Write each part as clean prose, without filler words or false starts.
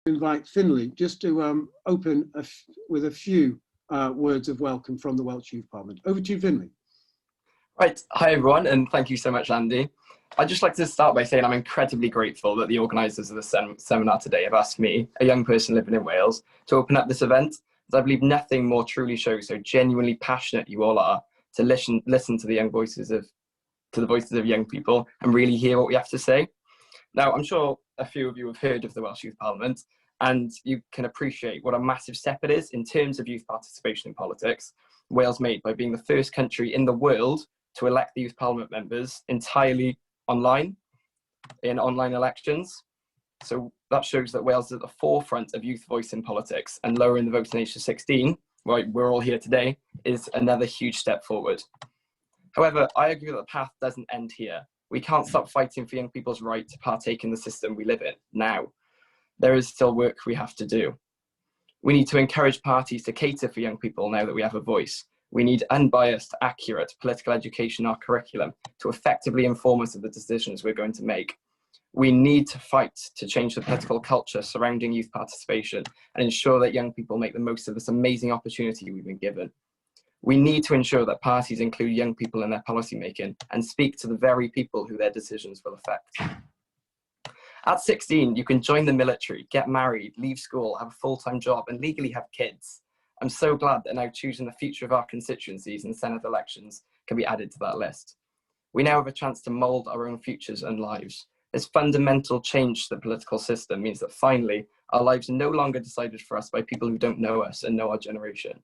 invite Finlay just to open with a few words of welcome from the Welsh Youth Parliament. Over to you, Finlay. Right, hi everyone, and thank you so much, Andy. I'd just like to start by saying I'm incredibly grateful that the organisers of the seminar today have asked me, a young person living in Wales, to open up this event, as I believe nothing more truly shows how genuinely passionate you all are to listen to the voices of young people and really hear what we have to say. Now, I'm sure a few of you have heard of the Welsh Youth Parliament, and you can appreciate what a massive step it is in terms of youth participation in politics. Wales made by being the first country in the world to elect the Youth Parliament members entirely online, in online elections. So that shows that Wales is at the forefront of youth voice in politics, and lowering the voting age to 16, where we're all here today, is another huge step forward. However, I agree that the path doesn't end here. We can't stop fighting for young people's right to partake in the system we live in now. There is still work we have to do. We need to encourage parties to cater for young people now that we have a voice. We need unbiased, accurate political education in our curriculum to effectively inform us of the decisions we're going to make. We need to fight to change the political culture surrounding youth participation and ensure that young people make the most of this amazing opportunity we've been given. We need to ensure that parties include young people in their policy making and speak to the very people who their decisions will affect. At 16, you can join the military, get married, leave school, have a full-time job, and legally have kids. I'm so glad that now choosing the future of our constituencies and Senedd elections can be added to that list. We now have a chance to mould our own futures and lives. This fundamental change to the political system means that finally, our lives are no longer decided for us by people who don't know us and know our generation.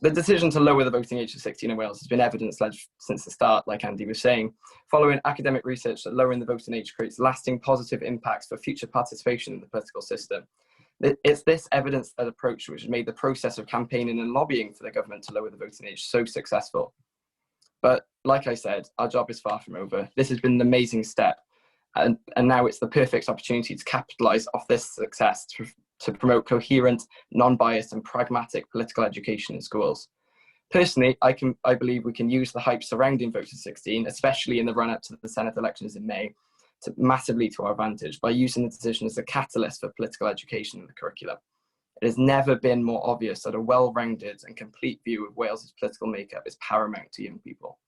The decision to lower the voting age to 16 in Wales has been evidence-led since the start, like Andy was saying, following academic research that lowering the voting age creates lasting positive impacts for future participation in the political system. It's this evidence-led approach which has made the process of campaigning and lobbying for the government to lower the voting age so successful. But like I said, our job is far from over. This has been an amazing step, and now it's the perfect opportunity to capitalise off this success to promote coherent, non-biased and pragmatic political education in schools. Personally, I believe we can use the hype surrounding Votes-at-16, especially in the run-up to the Senedd elections in May, massively to our advantage by using the decision as a catalyst for political education in the curriculum. It has never been more obvious that a well-rounded and complete view of Wales's political makeup is paramount to young people.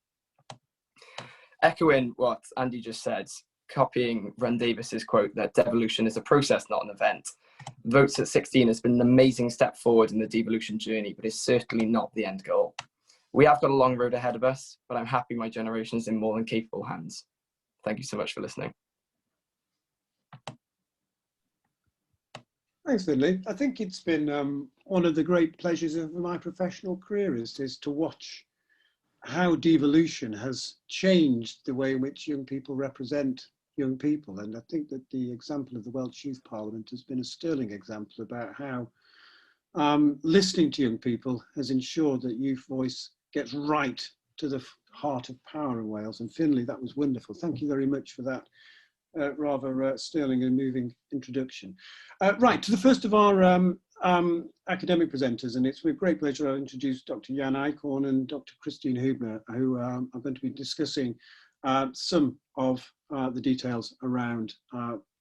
Echoing what Andy just said, copying Run Davis's quote that devolution is a process, not an event, Votes-at-16 has been an amazing step forward in the devolution journey, but is certainly not the end goal. We have got a long road ahead of us, but I'm happy my generation is in more than capable hands. Thank you so much for listening. Thanks, Finlay. I think it's been one of the great pleasures of my professional career is to watch how devolution has changed the way in which young people represent young people. And I think that the example of the Welsh Youth Parliament has been a sterling example about how listening to young people has ensured that youth voice gets right to the heart of power in Wales. And Finlay, that was wonderful. Thank you very much for that rather sterling and moving introduction. Right, to the first of our academic presenters, and it's with great pleasure I'll introduce Dr Jan Eichhorn and Dr Christine Huebner, who are going to be discussing some of the details around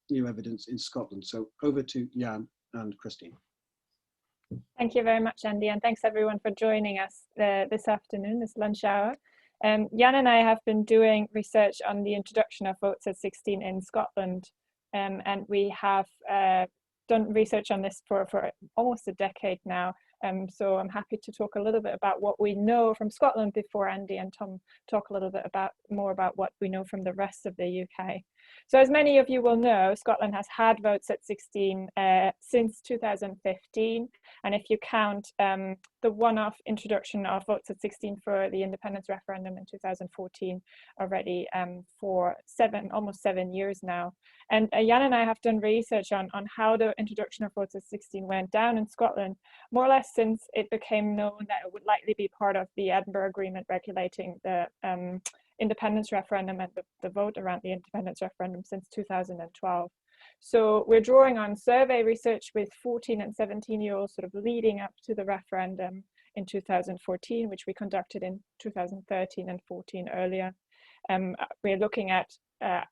new evidence in Scotland. So over to Jan and Christine. Thank you very much, Andy, and thanks everyone for joining us this afternoon, this lunch hour. Jan and I have been doing research on the introduction of Votes-at-16 in Scotland, and we have done research on this for almost a decade now. So I'm happy to talk a little bit about what we know from Scotland before Andy and Tom talk a little bit more about what we know from the rest of the UK. So as many of you will know, Scotland has had Votes-at-16 since 2015. And if you count the one-off introduction of Votes-at-16 for the independence referendum in 2014 already for almost 7 years now. And Jan and I have done research on how the introduction of Votes-at-16 went down in Scotland, more or less since it became known that it would likely be part of the Edinburgh Agreement regulating the independence referendum and the vote around the independence referendum since 2012. So we're drawing on survey research with 14 and 17-year-olds sort of leading up to the referendum in 2014, which we conducted in 2013 and 14 earlier. We're looking at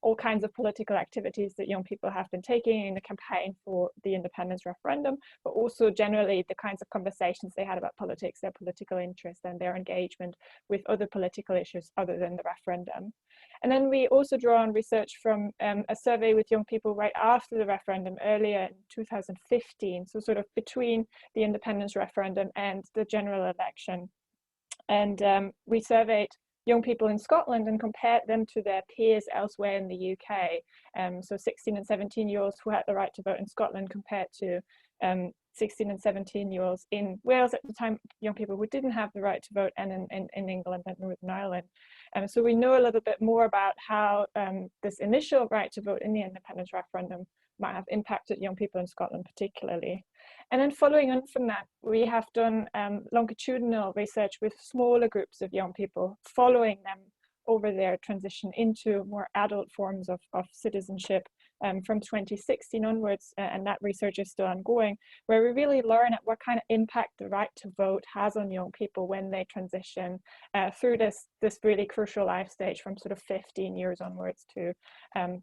all kinds of political activities that young people have been taking in the campaign for the independence referendum, but also generally the kinds of conversations they had about politics, their political interest, and their engagement with other political issues other than the referendum. And then we also draw on research from a survey with young people right after the referendum, earlier in 2015, so sort of between the independence referendum and the general election. And we surveyed young people in Scotland and compared them to their peers elsewhere in the UK. So 16 and 17-year-olds who had the right to vote in Scotland compared to 16 and 17-year-olds in Wales at the time, young people who didn't have the right to vote, and in England and Northern Ireland. So we know a little bit more about how this initial right to vote in the independence referendum might have impacted young people in Scotland particularly. And then following on from that, we have done longitudinal research with smaller groups of young people, following them over their transition into more adult forms of citizenship from 2016 onwards, and that research is still ongoing, where we really learn at what kind of impact the right to vote has on young people when they transition through this really crucial life stage from sort of 15 years onwards to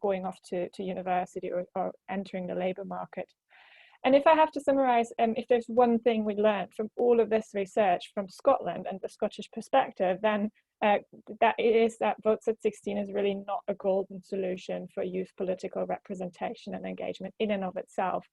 going off to university or entering the labour market. And if I have to summarise, if there's one thing we learned from all of this research from Scotland and the Scottish perspective, then that is that Votes-at-16 is really not a golden solution for youth political representation and engagement in and of itself.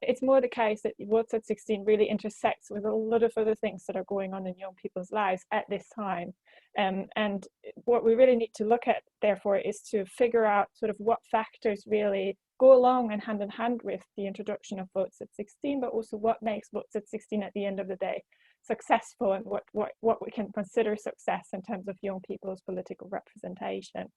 It's more the case that Votes-at-16 really intersects with a lot of other things that are going on in young people's lives at this time. And what we really need to look at, therefore, is to figure out sort of what factors really go along and hand in hand with the introduction of Votes-at-16, but also what makes Votes-at-16 at the end of the day successful, and what we can consider success in terms of young people's political representation.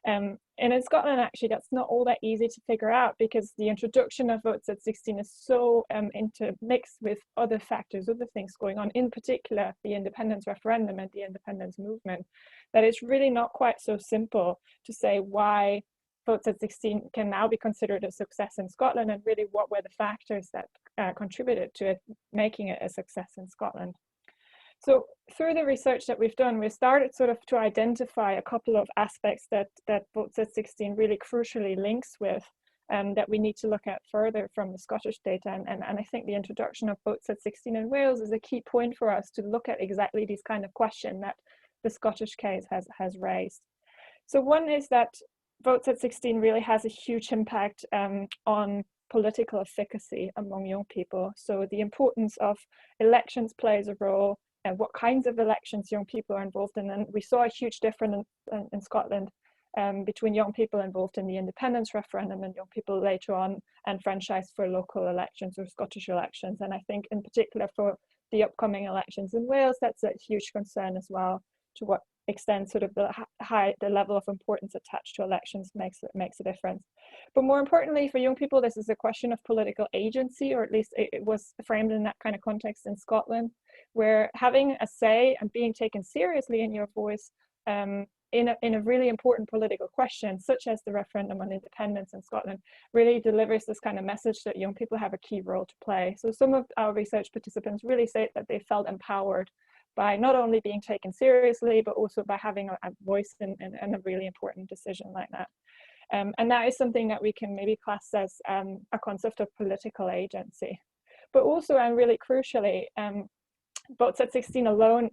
And in Scotland, actually, that's not all that easy to figure out, because the introduction of Votes-at-16 is so intermixed with other factors, other things going on, in particular the independence referendum and the independence movement, that it's really not quite so simple to say why Votes-at-16 can now be considered a success in Scotland, and really what were the factors that contributed to it making it a success in Scotland. So through the research that we've done, we started sort of to identify a couple of aspects that Votes-at-16 really crucially links with, that we need to look at further from the Scottish data. And I think the introduction of Votes-at-16 in Wales is a key point for us to look at exactly these kind of questions that the Scottish case has raised. So one is that Votes-at-16 really has a huge impact on political efficacy among young people. So the importance of elections plays a role, and what kinds of elections young people are involved in. And we saw a huge difference in Scotland between young people involved in the independence referendum and young people later on enfranchised for local elections or Scottish elections. And I think in particular for the upcoming elections in Wales, that's a huge concern as well, to what extent sort of the level of importance attached to elections makes a difference. But more importantly for young people, this is a question of political agency, or at least it was framed in that kind of context in Scotland, where having a say and being taken seriously in your voice in a really important political question, such as the referendum on independence in Scotland, really delivers this kind of message that young people have a key role to play. So some of our research participants really say that they felt empowered by not only being taken seriously, but also by having a voice in a really important decision like that. And that is something that we can maybe class as a concept of political agency. But also, and really crucially, Votes-at-16 alone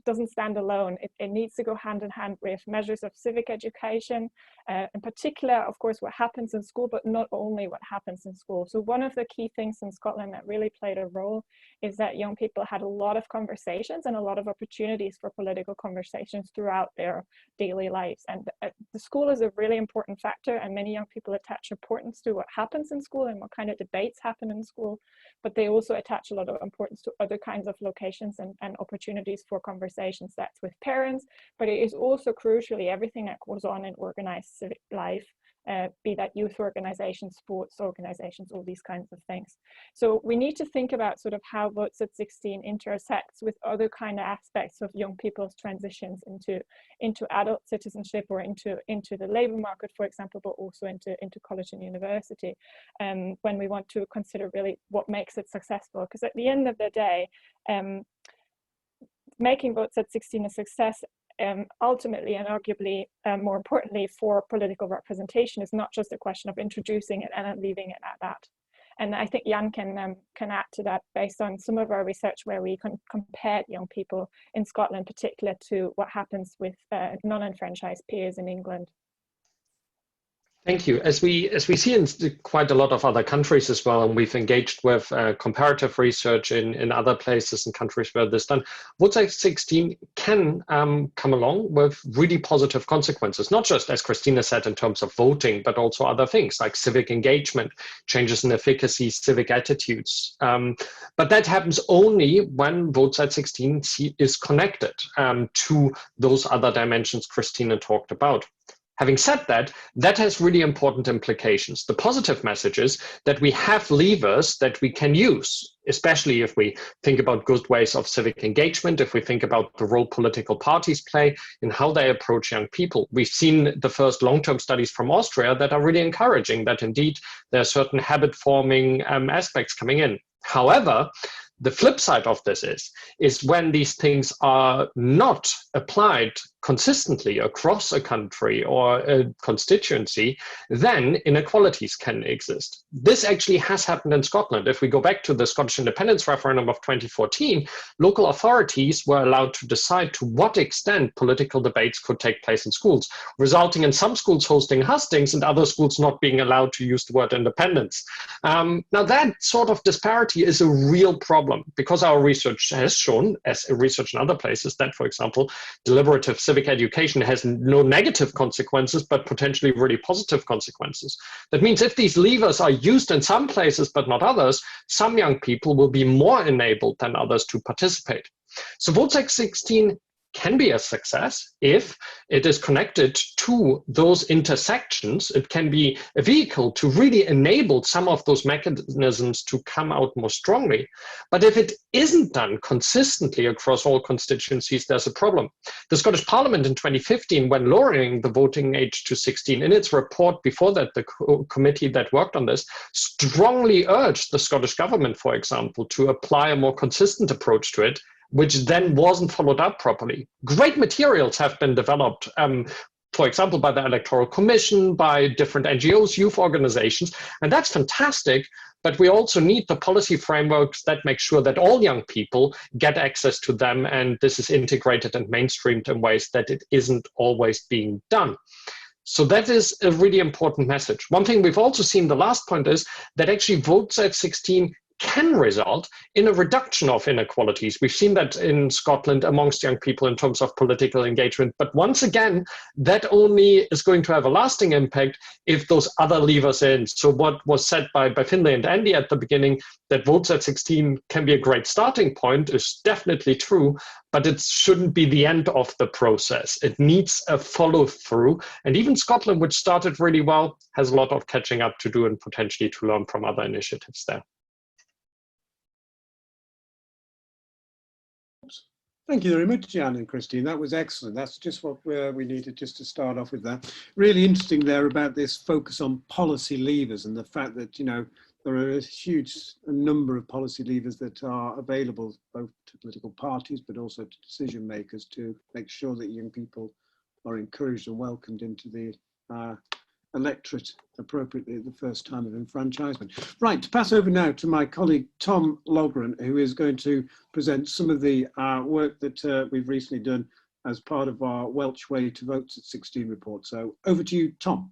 doesn't stand alone. It needs to go hand in hand with measures of civic education, in particular, of course, what happens in school, but not only what happens in school. So one of the key things in Scotland that really played a role is that young people had a lot of conversations and a lot of opportunities for political conversations throughout their daily lives. And the school is a really important factor, and many young people attach importance to what happens in school and what kind of debates happen in school, but they also attach a lot of importance to other kinds of locations and opportunities for conversations. That's with parents, but it is also crucially everything that goes on in organized civic life, be that youth organizations, sports organizations, all these kinds of things. So we need to think about sort of how Votes-at-16 intersects with other kind of aspects of young people's transitions into adult citizenship, or into the labor market, for example, but also into college and university, when we want to consider really what makes it successful. Because at the end of the day, making Votes-at-16 a success ultimately and arguably more importantly for political representation is not just a question of introducing it and then leaving it at that. And I think Jan can add to that based on some of our research where we compared young people in Scotland, particular to what happens with non-enfranchised peers in England. Thank you. As we see in quite a lot of other countries as well, and we've engaged with comparative research in other places and countries where this done, Votes-at-16 can come along with really positive consequences, not just, as Christina said, in terms of voting, but also other things like civic engagement, changes in efficacy, civic attitudes. But that happens only when Votes-at-16 is connected to those other dimensions Christina talked about. Having said that, that has really important implications. The positive message is that we have levers that we can use, especially if we think about good ways of civic engagement, if we think about the role political parties play in how they approach young people. We've seen the first long-term studies from Austria that are really encouraging that indeed there are certain habit-forming aspects coming in. However, the flip side of this is when these things are not applied consistently across a country or a constituency, then inequalities can exist. This actually has happened in Scotland. If we go back to the Scottish independence referendum of 2014, local authorities were allowed to decide to what extent political debates could take place in schools, resulting in some schools hosting hustings and other schools not being allowed to use the word independence. Now that sort of disparity is a real problem because our research has shown, as research in other places, that, for example, deliberative civic education has no negative consequences, but potentially really positive consequences. That means if these levers are used in some places, but not others, some young people will be more enabled than others to participate. So Votes-at-16 can be a success if it is connected to those intersections. It can be a vehicle to really enable some of those mechanisms to come out more strongly. But if it isn't done consistently across all constituencies, there's a problem. The Scottish Parliament in 2015, when lowering the voting age to 16, in its report before that, the committee that worked on this strongly urged the Scottish government, for example, to apply a more consistent approach to it, which then wasn't followed up properly. Great materials have been developed, for example, by the Electoral Commission, by different NGOs, youth organizations, and that's fantastic, but we also need the policy frameworks that make sure that all young people get access to them, and this is integrated and mainstreamed in ways that it isn't always being done. So that is a really important message. One thing we've also seen, the last point, is that actually Votes-at-16 can result in a reduction of inequalities. We've seen that in Scotland amongst young people in terms of political engagement. But once again, that only is going to have a lasting impact if those other levers are in. So what was said by Finlay and Andy at the beginning, that Votes-at-16 can be a great starting point, is definitely true, but it shouldn't be the end of the process. It needs a follow through. And even Scotland, which started really well, has a lot of catching up to do and potentially to learn from other initiatives there. Thank you very much, Jan and Christine. That was excellent. That's just what we needed just to start off with that. Really interesting there about this focus on policy levers and the fact that, you know, there are a huge number of policy levers that are available both to political parties, but also to decision makers to make sure that young people are encouraged and welcomed into the electorate appropriately at the first time of enfranchisement. Right, to pass over now to my colleague Tom Logren, who is going to present some of the work that we've recently done as part of our Welsh Way to Votes-at-16 report. So over to you, Tom.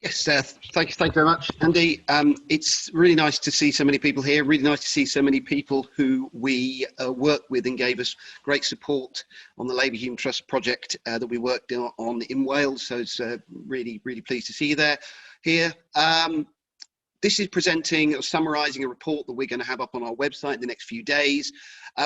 Yes, thank you very much, Andy. It's really nice to see so many people here, really nice to see so many people who we worked with and gave us great support on the Labour Human Trust project that we worked on in Wales. So it's really pleased to see you there here. This is presenting or summarising a report that we're going to have up on our website in the next few days,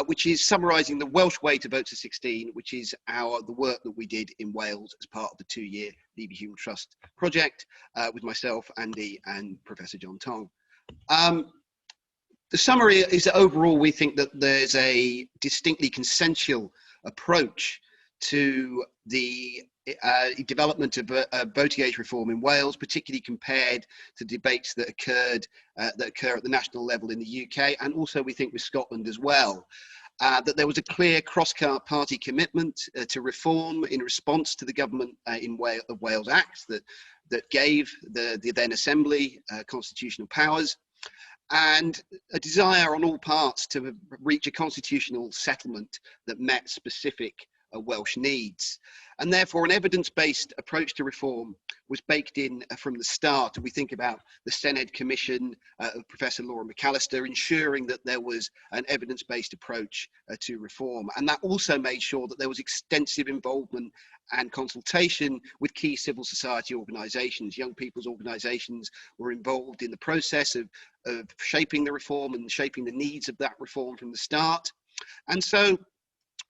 which is summarising the Welsh Way to Votes-at-16, which is the work that we did in Wales as part of the 2-year Labour Human Trust project with myself, Andy, and Professor John Tong. The summary is that overall we think that there's a distinctly consensual approach to the development of voting age reform in Wales, particularly compared to debates that occur at the national level in the UK, and also we think with Scotland as well. that there was a clear cross-party commitment to reform in response to the government of Wales Act that gave the then Assembly constitutional powers, and a desire on all parts to reach a constitutional settlement that met specific Welsh needs. And therefore, an evidence-based approach to reform was baked in from the start. We think about the Senedd Commission of Professor Laura McAllister, ensuring that there was an evidence-based approach to reform. And that also made sure that there was extensive involvement and consultation with key civil society organisations. Young people's organisations were involved in the process of shaping the reform and shaping the needs of that reform from the start. And so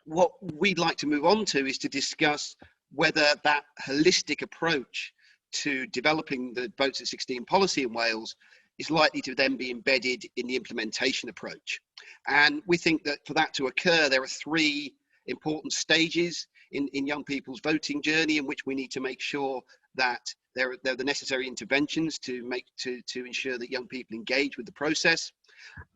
what we'd like to move on to is to discuss whether that holistic approach to developing the Votes-at-16 policy in Wales is likely to then be embedded in the implementation approach. And we think that for that to occur, there are three important stages in young people's voting journey in which we need to make sure that there are the necessary interventions to ensure that young people engage with the process.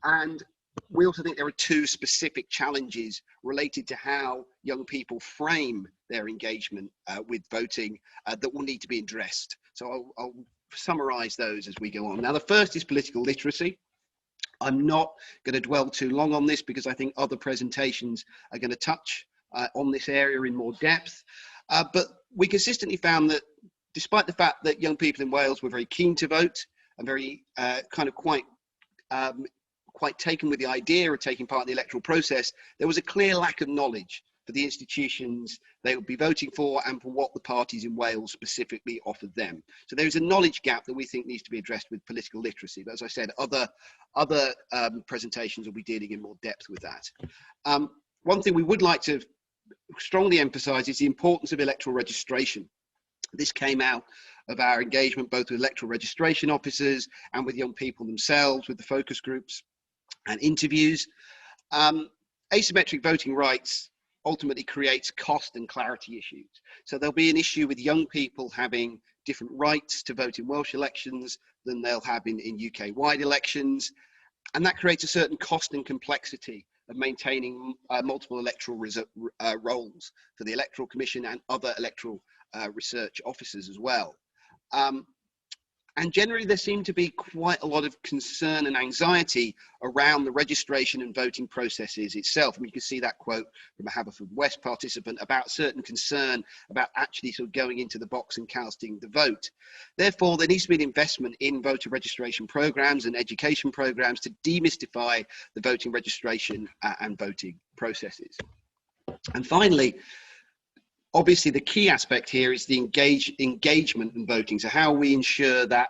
And we also think there are two specific challenges related to how young people frame their engagement with voting that will need to be addressed. So I'll summarise those as we go on. Now, the first is political literacy. I'm not going to dwell too long on this because I think other presentations are going to touch on this area in more depth. But we consistently found that despite the fact that young people in Wales were very keen to vote and very quite taken with the idea of taking part in the electoral process, there was a clear lack of knowledge for the institutions they would be voting for and for what the parties in Wales specifically offered them. So there's a knowledge gap that we think needs to be addressed with political literacy. But as I said, other presentations will be dealing in more depth with that. One thing we would like to strongly emphasise is the importance of electoral registration. This came out of our engagement both with electoral registration officers and with young people themselves, with the focus groups and interviews. Asymmetric voting rights ultimately creates cost and clarity issues. So there'll be an issue with young people having different rights to vote in Welsh elections than they'll have in UK-wide elections. And that creates a certain cost and complexity of maintaining multiple electoral roles for the Electoral Commission and other electoral research officers as well. And generally, there seemed to be quite a lot of concern and anxiety around the registration and voting processes itself. And you can see that quote from a Haverfordwest participant about certain concern about actually sort of going into the box and casting the vote. Therefore, there needs to be an investment in voter registration programs and education programs to demystify the voting registration and voting processes. And finally, obviously, the key aspect here is the engagement in voting. So how we ensure that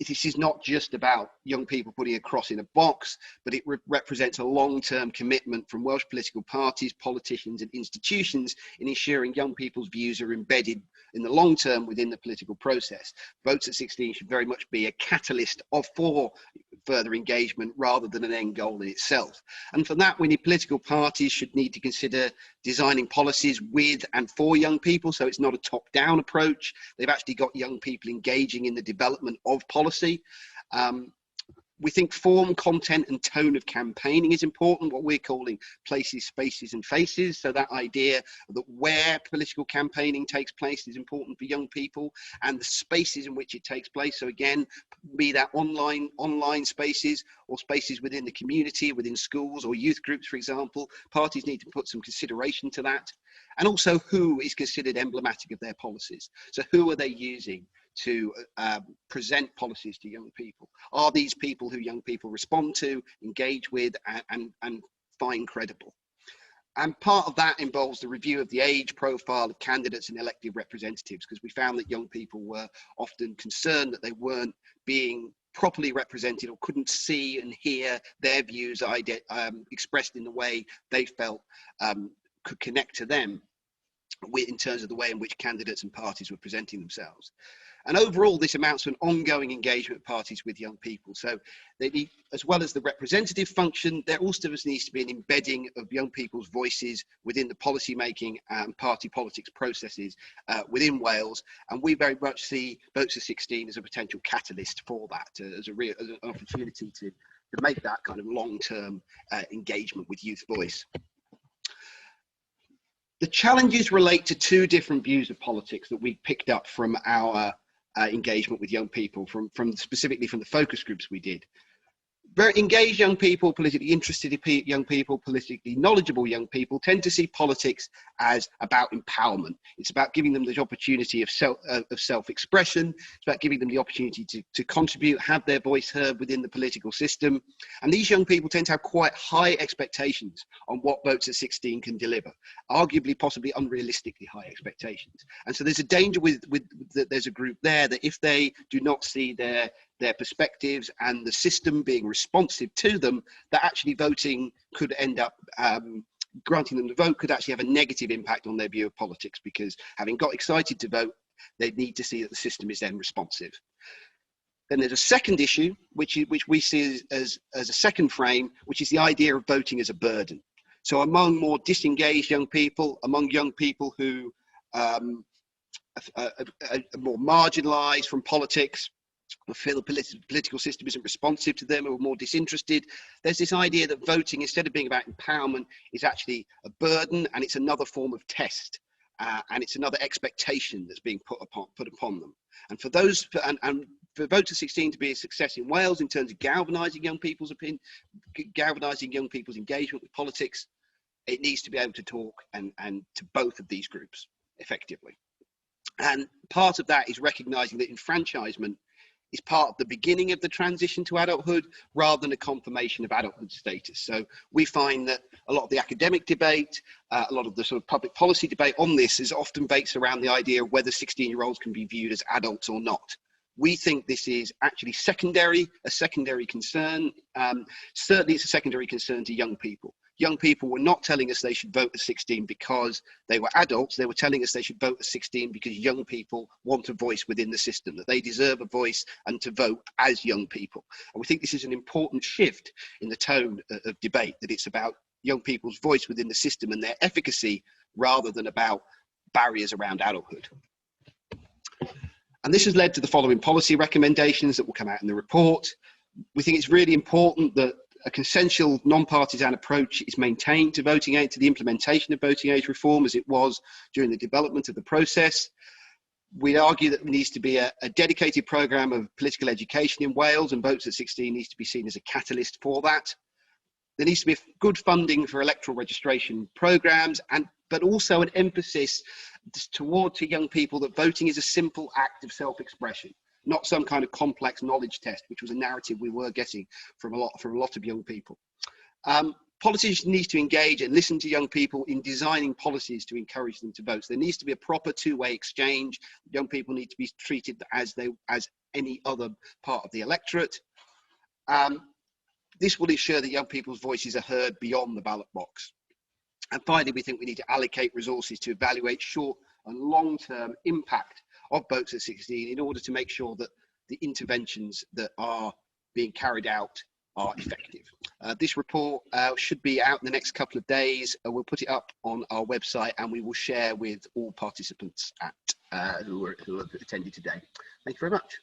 this is not just about young people putting a cross in a box, but it represents a long-term commitment from Welsh political parties, politicians and institutions in ensuring young people's views are embedded in the long term within the political process. Votes-at-16 should very much be a catalyst for further engagement rather than an end goal in itself. And for that, we need political parties should need to consider designing policies with and for young people. So it's not a top-down approach. They've actually got young people engaging in the development of policy. We think form, content and tone of campaigning is important, what we're calling places, spaces and faces. So that idea that where political campaigning takes place is important for young people and the spaces in which it takes place. So again, be that online spaces or spaces within the community, within schools or youth groups, for example, parties need to put some consideration to that. And also who is considered emblematic of their policies. So who are they using to present policies to young people? Are these people who young people respond to, engage with and find credible? And part of that involves the review of the age profile of candidates and elected representatives, because we found that young people were often concerned that they weren't being properly represented or couldn't see and hear their views expressed in the way they felt could connect to them. in terms of the way in which candidates and parties were presenting themselves. And overall, this amounts to an ongoing engagement of parties with young people. So they need, as well as the representative function, there also needs to be an embedding of young people's voices within the policy making and party politics processes within Wales. And we very much see Votes-at-16 as a potential catalyst for that, as an opportunity to make that kind of long-term engagement with youth voice. The challenges relate to two different views of politics that we picked up from our engagement with young people, specifically from the focus groups we did. Very engaged young people, politically interested young people, politically knowledgeable young people tend to see politics as about empowerment. It's about giving them the opportunity of self-expression. It's about giving them the opportunity to contribute, have their voice heard within the political system. And these young people tend to have quite high expectations on what Votes-at-16 can deliver, arguably, possibly unrealistically high expectations. And so there's a danger with there's a group there that if they do not see their perspectives and the system being responsive to them, that actually voting could end up, granting them the vote could actually have a negative impact on their view of politics, because having got excited to vote, they need to see that the system is then responsive. Then there's a second issue, which we see as a second frame, which is the idea of voting as a burden. So among more disengaged young people, among young people who are more marginalised from politics, or feel the political system isn't responsive to them, or more disinterested, there's this idea that voting, instead of being about empowerment, is actually a burden, and it's another form of test, and it's another expectation that's being put upon them. And for those, and for Votes-at-16 to be a success in Wales in terms of galvanising young people's opinion, galvanising young people's engagement with politics, it needs to be able to talk and to both of these groups effectively. And part of that is recognising that enfranchisement is part of the beginning of the transition to adulthood rather than a confirmation of adulthood status. So we find that a lot of the academic debate, a lot of the sort of public policy debate on this is often based around the idea of whether 16-year-olds can be viewed as adults or not. We think this is actually a secondary concern. Certainly it's a secondary concern to young people. Young people were not telling us they should vote at 16 because they were adults. They were telling us they should vote at 16 because young people want a voice within the system, that they deserve a voice and to vote as young people. And we think this is an important shift in the tone of debate, that it's about young people's voice within the system and their efficacy rather than about barriers around adulthood. And this has led to the following policy recommendations that will come out in the report. We think it's really important that a consensual, non-partisan approach is maintained to voting age, to the implementation of voting age reform as it was during the development of the process. We argue that there needs to be a dedicated programme of political education in Wales, and Votes-at-16 needs to be seen as a catalyst for that. There needs to be good funding for electoral registration programmes, but also an emphasis to young people that voting is a simple act of self-expression, not some kind of complex knowledge test, which was a narrative we were getting from a lot of young people. Politicians need to engage and listen to young people in designing policies to encourage them to vote. So there needs to be a proper two-way exchange. Young people need to be treated as any other part of the electorate. This will ensure that young people's voices are heard beyond the ballot box. And finally, we think we need to allocate resources to evaluate short and long-term impact of Votes-at-16 in order to make sure that the interventions that are being carried out are effective. This report should be out in the next couple of days. We'll put it up on our website and we will share with all participants who have attended today. Thank you very much.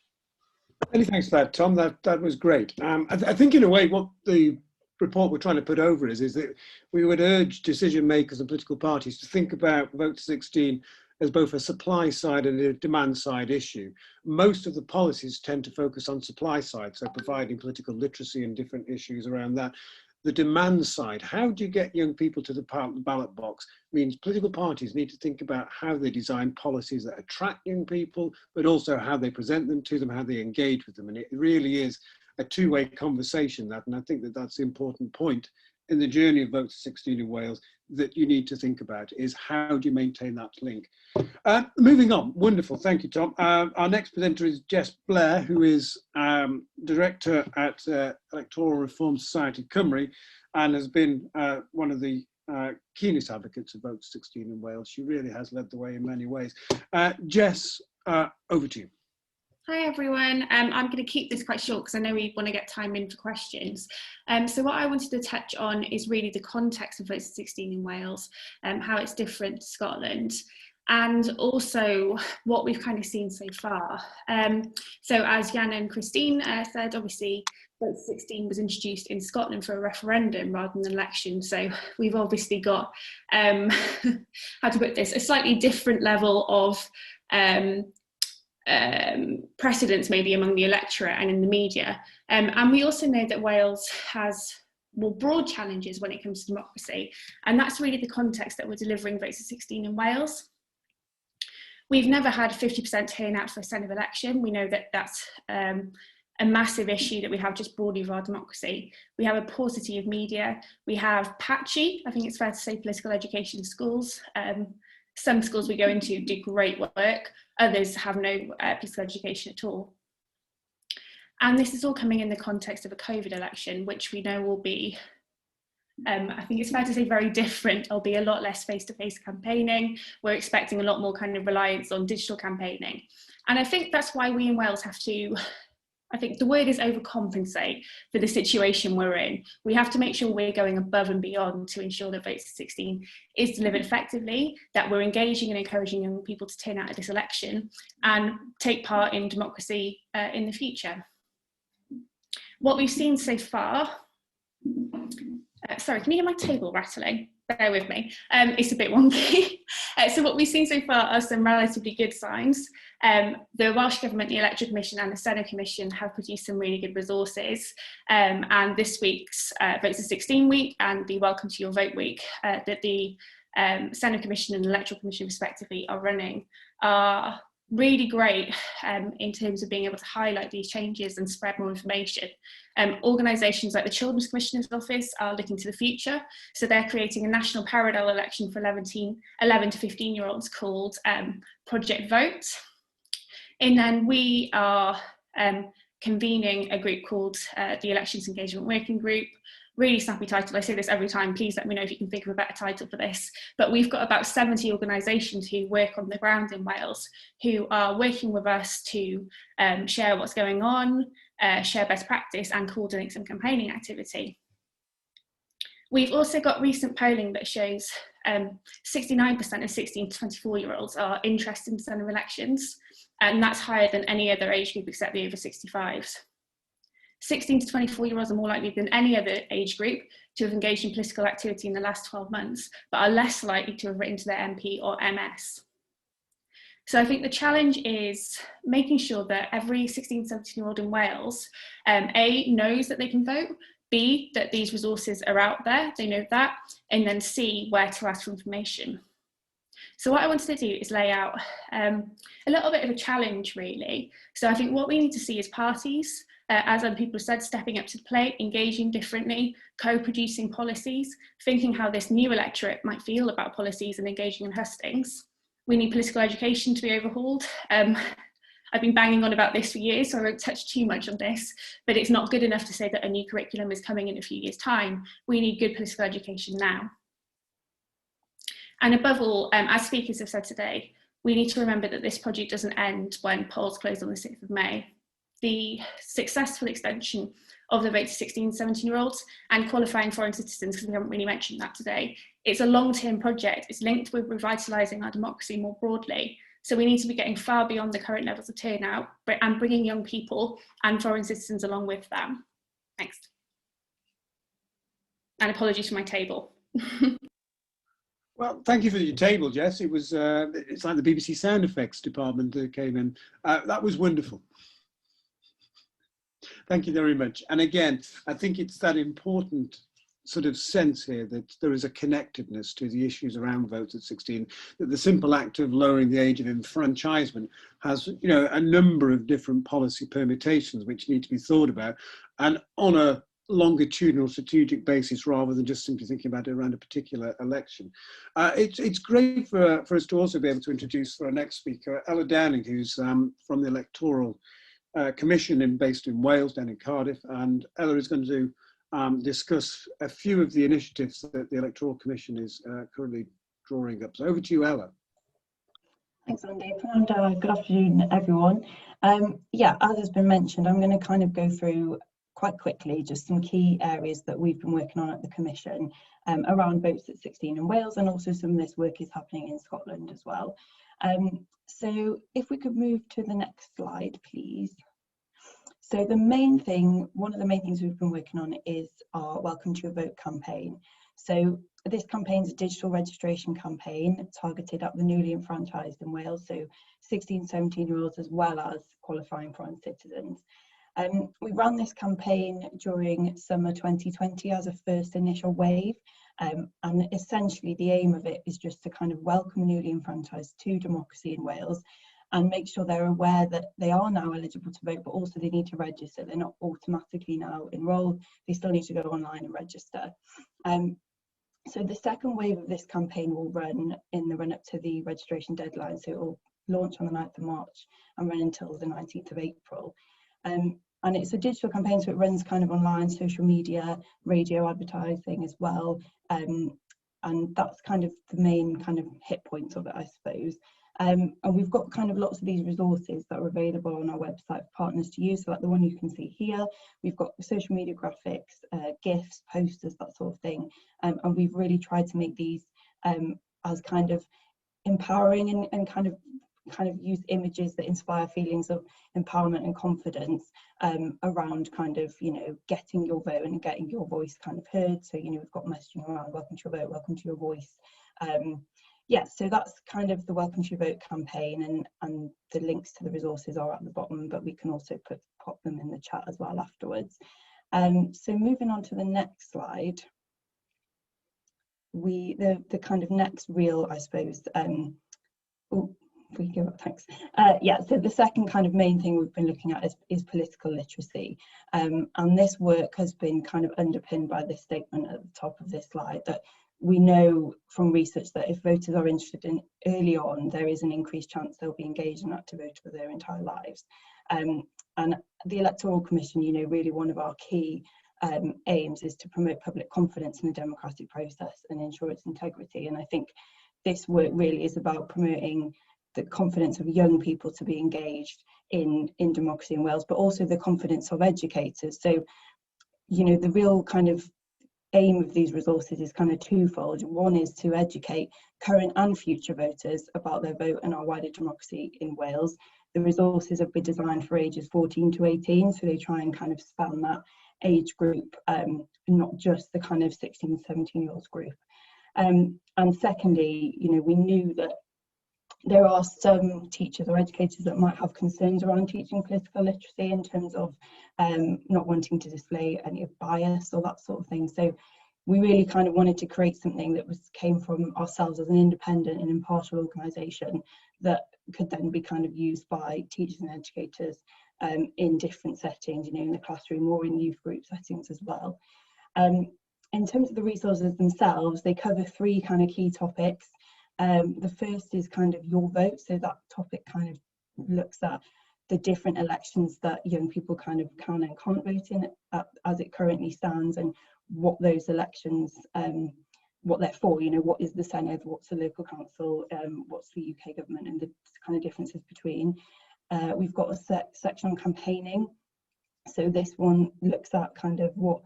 Many thanks for that, Tom. That was great. I think in a way what the report we're trying to put over is that we would urge decision makers and political parties to think about Votes-at-16 as both a supply side and a demand side issue. Most of the policies tend to focus on supply side, so providing political literacy and different issues around that. The demand side, how do you get young people to the ballot box, means political parties need to think about how they design policies that attract young people, but also how they present them to them, how they engage with them. And it really is a two-way conversation, that, and I think that that's the important point in the journey of Votes-at-16 in Wales that you need to think about, is how do you maintain that link. Moving on, wonderful, thank you, Tom. Our next presenter is Jess Blair, who is Director at Electoral Reform Society Cymru, and has been one of the keenest advocates of Votes-at-16 in Wales. She really has led the way in many ways. Jess, over to you. Hi everyone, I'm going to keep this quite short because I know we want to get time in for questions. So what I wanted to touch on is really the context of Votes-at-16 in Wales, how it's different to Scotland, and also what we've kind of seen so far. So as Jan and Christine said, obviously Votes-at-16 was introduced in Scotland for a referendum rather than an election. So we've obviously got, how to put this, a slightly different level of precedence maybe among the electorate and in the media. And we also know that Wales has more broad challenges when it comes to democracy. And that's really the context that we're delivering Votes-at-16 in Wales. We've never had 50% turnout for a Senedd election. We know that that's a massive issue that we have just broadly with our democracy. We have a paucity of media. We have patchy, I think it's fair to say, political education in schools. Some schools we go into do great work, others have no political education at all. And this is all coming in the context of a COVID election, which we know will be, I think it's fair to say, very different. There'll be a lot less face-to-face campaigning. We're expecting a lot more kind of reliance on digital campaigning. And I think that's why we in Wales have to, I think the word is overcompensate for the situation we're in. We have to make sure we're going above and beyond to ensure that Votes-at-16 is delivered effectively, that we're engaging and encouraging young people to turn out at this election and take part in democracy in the future. What we've seen so far, sorry, can you hear my table rattling? Bear with me, it's a bit wonky. So what we've seen so far are some relatively good signs. The Welsh Government, the Electoral Commission and the Senedd Commission have produced some really good resources. And this week's Votes-at-16 week and the Welcome to Your Vote week that the Senedd Commission and the Electoral Commission respectively are running are really great in terms of being able to highlight these changes and spread more information. Organisations like the Children's Commissioner's Office are looking to the future, so they're creating a national parallel election for 11 to 15-year-olds called Project Vote. And then we are convening a group called the Elections Engagement Working Group. Really snappy title, I say this every time, please let me know if you can think of a better title for this. But we've got about 70 organisations who work on the ground in Wales who are working with us to share what's going on, share best practice and coordinate some campaigning activity. We've also got recent polling that shows 69% of 16 to 24-year-olds are interested in Senedd elections, and that's higher than any other age group except the over 65s. 16 to 24-year-olds are more likely than any other age group to have engaged in political activity in the last 12 months, but are less likely to have written to their MP or MS. So I think the challenge is making sure that every 16, 17-year-old in Wales, A, knows that they can vote, B, that these resources are out there, they know that, and then C, where to ask for information. So what I wanted to do is lay out a little bit of a challenge, really. So I think what we need to see is parties, as other people have said, stepping up to the plate, engaging differently, co-producing policies, thinking how this new electorate might feel about policies and engaging in hustings. We need political education to be overhauled. I've been banging on about this for years, so I won't touch too much on this, but it's not good enough to say that a new curriculum is coming in a few years' time. We need good political education now. And above all, as speakers have said today, we need to remember that this project doesn't end when polls close on the 6th of May. The successful extension of the Votes-at-16 17-year-olds and qualifying foreign citizens, because we haven't really mentioned that today, it's a long-term project. It's linked with revitalising our democracy more broadly. So we need to be getting far beyond the current levels of turnout and bringing young people and foreign citizens along with them. Thanks. And apologies for my table. Well, thank you for your table, Jess. It was, it's like the BBC sound effects department that came in. That was wonderful. Thank you very much. And again, I think it's that important sort of sense here that there is a connectedness to the issues around Votes-at-16, that the simple act of lowering the age of enfranchisement has, you know, a number of different policy permutations which need to be thought about, and on a longitudinal strategic basis rather than just simply thinking about it around a particular election. It's great for us to also be able to introduce for our next speaker, Ella Downing, who's from the Electoral Commission based in Wales, down in Cardiff, and Ella is going to discuss a few of the initiatives that the Electoral Commission is currently drawing up. So over to you, Ella. Thanks, Andy. And good afternoon, everyone. Yeah, as has been mentioned, I'm going to kind of go through quite quickly just some key areas that we've been working on at the Commission around Votes at 16 in Wales, and also some of this work is happening in Scotland as well. So if we could move to the next slide, please. So the main thing, one of the main things we've been working on is our Welcome to Your Vote campaign. So this campaign is a digital registration campaign targeted at the newly enfranchised in Wales, so 16, 17-year-olds as well as qualifying foreign citizens. We ran this campaign during summer 2020 as a first initial wave, and essentially the aim of it is just to kind of welcome newly enfranchised to democracy in Wales and make sure they're aware that they are now eligible to vote, but also they need to register. They're not automatically now enrolled, they still need to go online and register. So the second wave of this campaign will run in the run up to the registration deadline, so it will launch on the 9th of March and run until the 19th of April. And it's a digital campaign, so it runs kind of online, social media, radio advertising as well. And that's kind of the main kind of hit points of it, I suppose. And we've got kind of lots of these resources that are available on our website for partners to use, so like the one you can see here. We've got social media graphics, GIFs, posters, that sort of thing. And we've really tried to make these as kind of empowering and kind of use images that inspire feelings of empowerment and confidence around kind of, you know, getting your vote and getting your voice kind of heard. So, you know, we've got messaging around welcome to your vote, welcome to your voice. Yeah, so that's kind of the Welcome to Your Vote campaign, and the links to the resources are at the bottom, but we can also pop them in the chat as well afterwards. So moving on to the next slide, the kind of next real, I suppose, we give up, thanks. Yeah, so the second kind of main thing we've been looking at is political literacy. And this work has been kind of underpinned by this statement at the top of this slide, that we know from research that if voters are interested in early on, there is an increased chance they'll be engaged in active vote for their entire lives. And the Electoral Commission, you know, really one of our key aims is to promote public confidence in the democratic process and ensure its integrity. And I think this work really is about promoting the confidence of young people to be engaged in democracy in Wales, but also the confidence of educators. So, you know, the real kind of aim of these resources is kind of twofold. One is to educate current and future voters about their vote and our wider democracy in Wales. The resources have been designed for ages 14 to 18, so they try and kind of span that age group, not just the kind of 16 to 17-year-olds group. And secondly, you know, we knew that there are some teachers or educators that might have concerns around teaching political literacy in terms of not wanting to display any bias or that sort of thing. So we really kind of wanted to create something that came from ourselves as an independent and impartial organisation that could then be kind of used by teachers and educators in different settings, you know, in the classroom or in youth group settings as well. In terms of the resources themselves, they cover three kind of key topics. The first is kind of your vote, so that topic kind of looks at the different elections that young people kind of can and can't vote in as it currently stands, and what those elections, what they're for, you know, what is the Senedd, what's the local council, what's the UK government, and the kind of differences between. We've got a section on campaigning, so this one looks at kind of what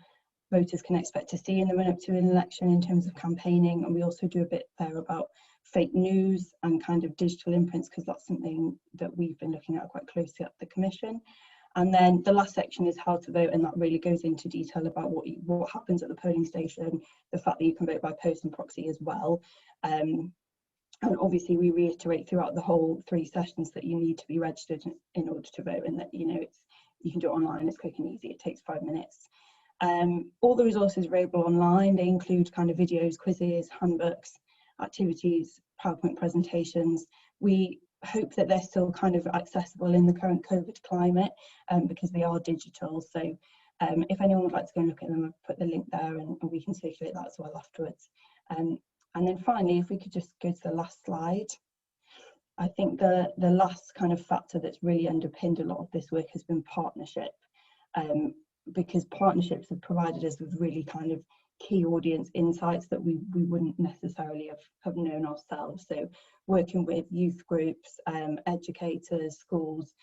voters can expect to see in the run-up to an election in terms of campaigning, and we also do a bit there about fake news and kind of digital imprints, because that's something that we've been looking at quite closely at the Commission. And then the last section is how to vote, and that really goes into detail about what happens at the polling station, the fact that you can vote by post and proxy as well. And obviously we reiterate throughout the whole 3 sessions that you need to be registered in order to vote, and that, you know, you can do it online, it's quick and easy, it takes 5 minutes. All the resources are available online. They include kind of videos, quizzes, handbooks, activities, PowerPoint presentations. We hope that they're still kind of accessible in the current COVID climate, because they are digital. So if anyone would like to go and look at them, I'll put the link there, and we can circulate that as well afterwards. And then finally, if we could just go to the last slide. I think the last kind of factor that's really underpinned a lot of this work has been partnership. because partnerships have provided us with really kind of key audience insights that we wouldn't necessarily have known ourselves. So working with youth groups, educators, schools,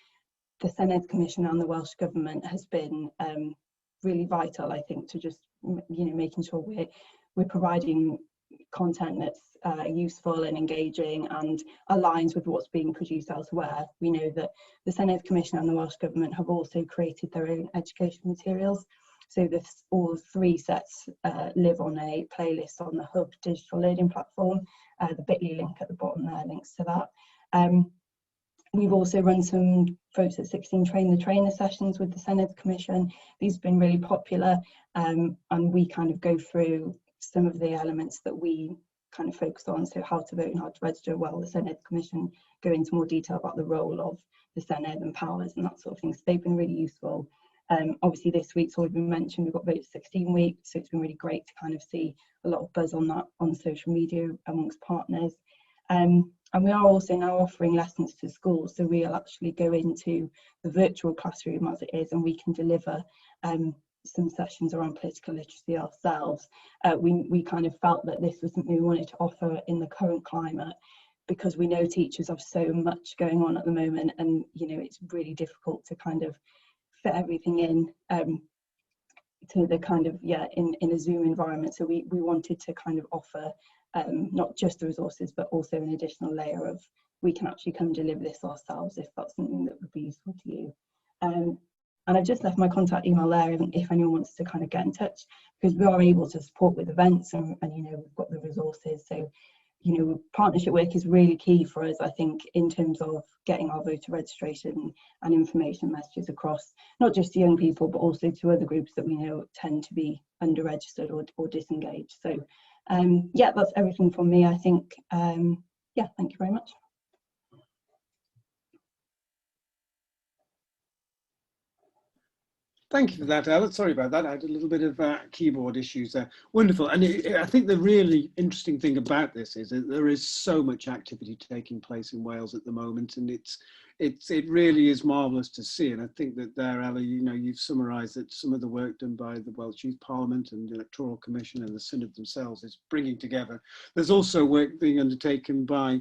the Senedd Commission and the Welsh Government has been really vital, I think, to just, you know, making sure we're providing content that's useful and engaging and aligns with what's being produced elsewhere. We know that the Senedd Commission and the Welsh Government have also created their own education materials. So this, all 3 sets live on a playlist on the Hub digital learning platform. The bit.ly link at the bottom there links to that. We've also run some Votes-at-16 Train the Trainer sessions with the Senedd Commission. These have been really popular, and we kind of go through some of the elements that we kind of focus on, so how to vote and how to register. Well, the Senedd Commission go into more detail about the role of the Senedd and powers and that sort of thing, so they've been really useful. Obviously this week's already been mentioned, we've got Votes-at-16 week, so it's been really great to kind of see a lot of buzz on that on social media amongst partners. And we are also now offering lessons to schools, so we'll actually go into the virtual classroom as it is, and we can deliver some sessions around political literacy ourselves. We kind of felt that this was something we wanted to offer in the current climate, because we know teachers have so much going on at the moment, and you know, it's really difficult to kind of fit everything in to the kind of, in a Zoom environment. So we wanted to kind of offer not just the resources, but also an additional layer of, we can actually come deliver this ourselves if that's something that would be useful to you. And I've just left my contact email there if anyone wants to kind of get in touch, because we are able to support with events, and you know, we've got the resources. So you know, partnership work is really key for us, I think, in terms of getting our voter registration and information messages across, not just to young people, but also to other groups that we know tend to be under-registered or disengaged. So yeah, that's everything from me, I think. Yeah, thank you very much. Thank you for that, Ella. Sorry about that. I had a little bit of keyboard issues there. Wonderful. And I think the really interesting thing about this is that there is so much activity taking place in Wales at the moment, and it really is marvellous to see. And I think that there, Ella, you know, you've summarised that some of the work done by the Welsh Youth Parliament and the Electoral Commission and the Senedd themselves is bringing together. There's also work being undertaken by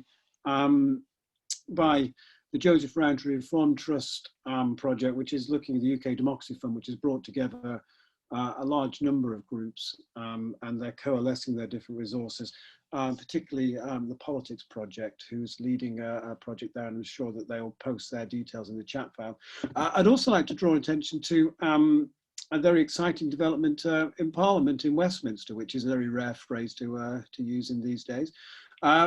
the Joseph Rowntree Reform Trust project, which is looking at the UK Democracy Fund, which has brought together a large number of groups, and they're coalescing their different resources, particularly the Politics Project, who's leading a project there, and I'm sure that they'll post their details in the chat file. I'd also like to draw attention to a very exciting development in Parliament in Westminster, which is a very rare phrase to use in these days.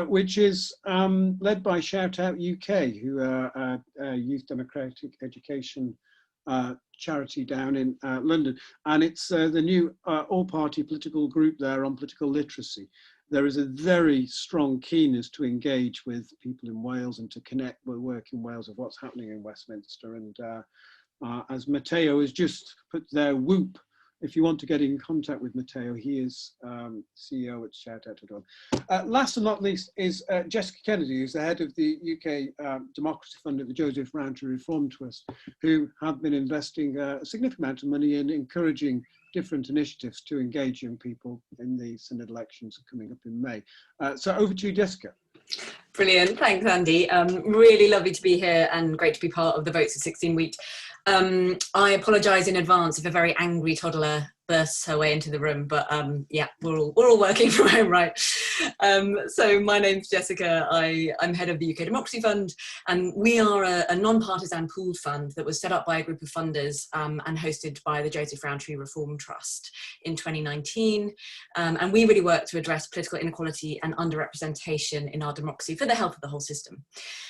Which is led by Shout Out UK, who are a youth democratic education charity down in London. And it's the new all-party political group there on political literacy. There is a very strong keenness to engage with people in Wales and to connect with work in Wales of what's happening in Westminster. And as Matteo has just put there, whoop. If you want to get in contact with Matteo, he is CEO at Shout Out. Last and not least is Jessica Kennedy, who's the head of the UK Democracy Fund at the Joseph Rowntree Reform Trust, who have been investing a significant amount of money in encouraging different initiatives to engage young people in the Senedd elections coming up in May. So over to you, Jessica. Brilliant, thanks Andy. Really lovely to be here and great to be part of the Votes-at-16 week. I apologise in advance if a very angry toddler bursts her way into the room, but yeah, we're all working from home, right? So my name's Jessica. I'm head of the UK Democracy Fund, and we are a non-partisan pooled fund that was set up by a group of funders and hosted by the Joseph Rowntree Reform Trust in 2019. And we really work to address political inequality and underrepresentation in our democracy for the health of the whole system.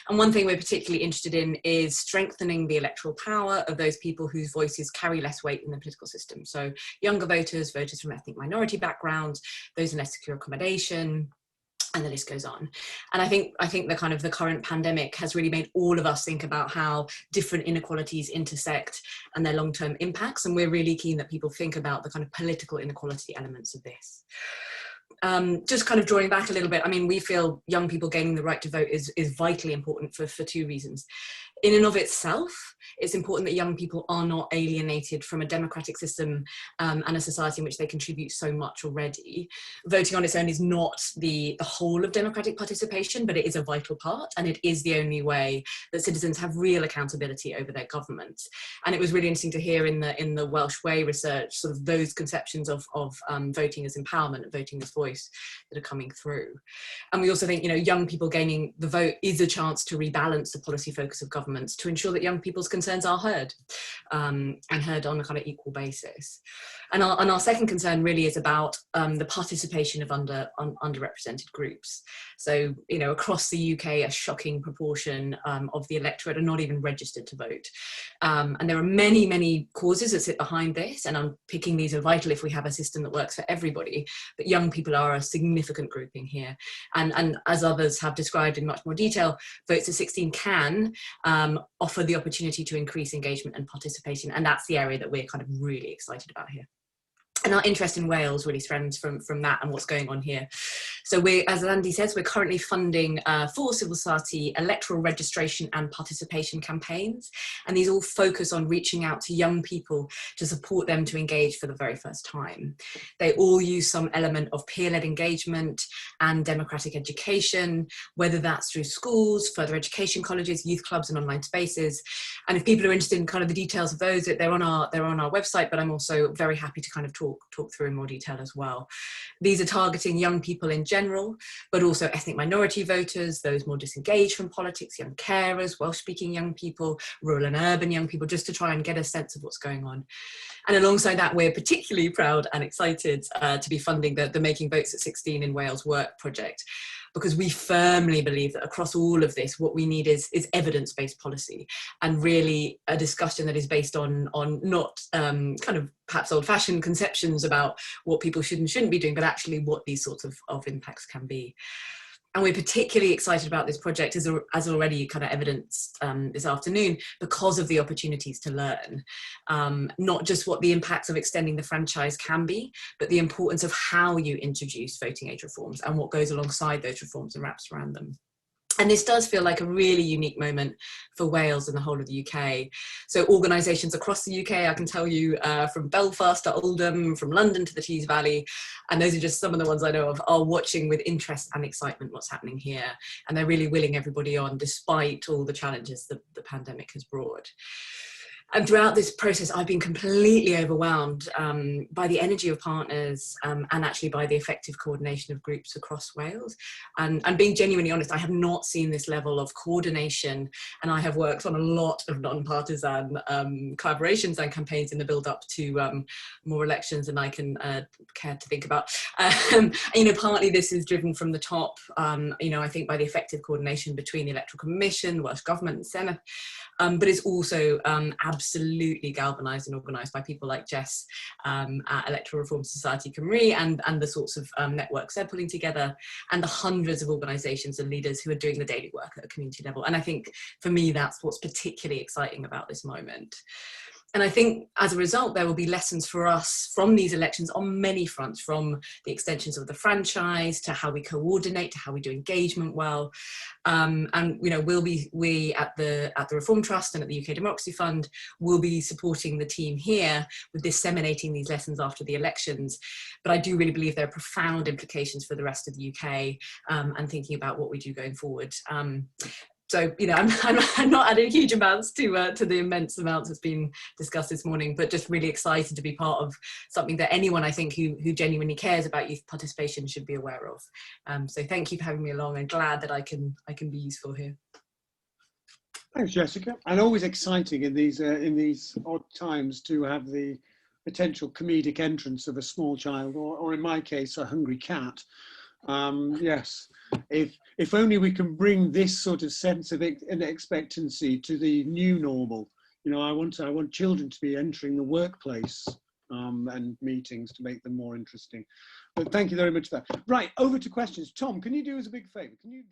And one thing we're particularly interested in is strengthening the electoral power of those people whose voices carry less weight in the political system. So younger voters, voters from ethnic minority backgrounds, those in less secure accommodation, and the list goes on. And I think the kind of the current pandemic has really made all of us think about how different inequalities intersect and their long-term impacts. And we're really keen that people think about the kind of political inequality elements of this. Just kind of drawing back a little bit, I mean, we feel young people gaining the right to vote is vitally important for two reasons. in and of itself, it's important that young people are not alienated from a democratic system and a society in which they contribute so much already. Voting on its own is not the whole of democratic participation, but it is a vital part, and it is the only way that citizens have real accountability over their government. And it was really interesting to hear in the Welsh Way research sort of those conceptions of voting as empowerment and voting as voice that are coming through. And we also think, you know, young people gaining the vote is a chance to rebalance the policy focus of governments to ensure that young people's concerns are heard and heard on a kind of equal basis. And our second concern really is about the participation of underrepresented groups. So, you know, across the UK, a shocking proportion of the electorate are not even registered to vote. And there are many, many causes that sit behind this, and unpicking these are vital if we have a system that works for everybody. But young people are a significant grouping here. And as others have described in much more detail, Votes-at-16 can offer the opportunity to increase engagement and participation. And that's the area that we're kind of really excited about here. And our interest in Wales really stems from that and what's going on here. So as Andy says, we're currently funding 4 civil society electoral registration and participation campaigns. And these all focus on reaching out to young people to support them to engage for the very first time. They all use some element of peer-led engagement and democratic education, whether that's through schools, further education colleges, youth clubs and online spaces. And if people are interested in kind of the details of those, they're on our website, but I'm also very happy to kind of talk through in more detail as well. These are targeting young people in general, but also ethnic minority voters, those more disengaged from politics, young carers, Welsh-speaking young people, rural and urban young people, just to try and get a sense of what's going on. And alongside that, we're particularly proud and excited to be funding the Making Votes-at-16 in Wales work project, because we firmly believe that across all of this, what we need is evidence-based policy, and really a discussion that is based on not kind of perhaps old-fashioned conceptions about what people should and shouldn't be doing, but actually what these sorts of impacts can be. And we're particularly excited about this project, as already kind of evidenced this afternoon, because of the opportunities to learn, not just what the impacts of extending the franchise can be, but the importance of how you introduce voting age reforms and what goes alongside those reforms and wraps around them. And this does feel like a really unique moment for Wales and the whole of the UK. So organisations across the UK, I can tell you, from Belfast to Oldham, from London to the Tees Valley, and those are just some of the ones I know of, are watching with interest and excitement what's happening here. And they're really willing everybody on, despite all the challenges that the pandemic has brought. And throughout this process, I've been completely overwhelmed by the energy of partners and actually by the effective coordination of groups across Wales. And being genuinely honest, I have not seen this level of coordination, and I have worked on a lot of non-partisan collaborations and campaigns in the build-up to more elections than I can care to think about. You know, partly this is driven from the top, you know, I think by the effective coordination between the Electoral Commission, the Welsh Government and Senedd, but it's also absolutely galvanised and organised by people like Jess at Electoral Reform Society Cymru and the sorts of networks they're pulling together, and the hundreds of organisations and leaders who are doing the daily work at a community level. And I think for me, that's what's particularly exciting about this moment. And I think as a result, there will be lessons for us from these elections on many fronts, from the extensions of the franchise to how we coordinate, to how we do engagement well. And you know, we at the Reform Trust and at the UK Democracy Fund will be supporting the team here with disseminating these lessons after the elections. But I do really believe there are profound implications for the rest of the UK and thinking about what we do going forward. So, you know, I'm not adding huge amounts to the immense amounts that's been discussed this morning, but just really excited to be part of something that anyone, I think, who genuinely cares about youth participation should be aware of. So thank you for having me along, and glad that I can be useful here. Thanks, Jessica. And always exciting in these odd times to have the potential comedic entrance of a small child, or in my case, a hungry cat. Yes, if only we can bring this sort of sense of expectancy to the new normal. You know, I want children to be entering the workplace and meetings to make them more interesting. But thank you very much for that. Right, over to questions. Tom, can you do us a big favour? Can you